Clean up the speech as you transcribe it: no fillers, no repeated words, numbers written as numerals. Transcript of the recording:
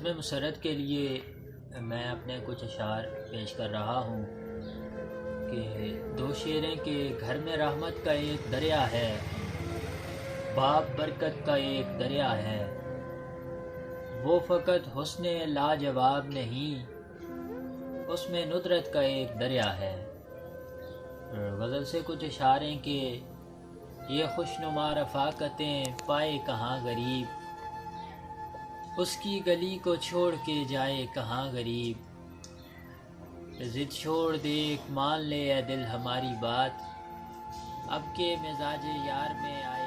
नज़्म मुसर्रत के लिए मैं अपने कुछ अशार पेश कर रहा हूँ कि दो शेरें के घर में रहमत का एक दरिया है, बाप बरकत का एक दरिया है, वो फ़कत हुस्ने लाजवाब नहीं, उसमें नुदरत का एक दरिया है। गज़ल से कुछ इशारे के ये खुशनुमा रफ़ाकतें पाए कहाँ गरीब, उसकी गली को छोड़ के जाए कहाँ गरीब। ज़िद छोड़ दे मान ले ए दिल हमारी बात, अब के मिजाज यार में आए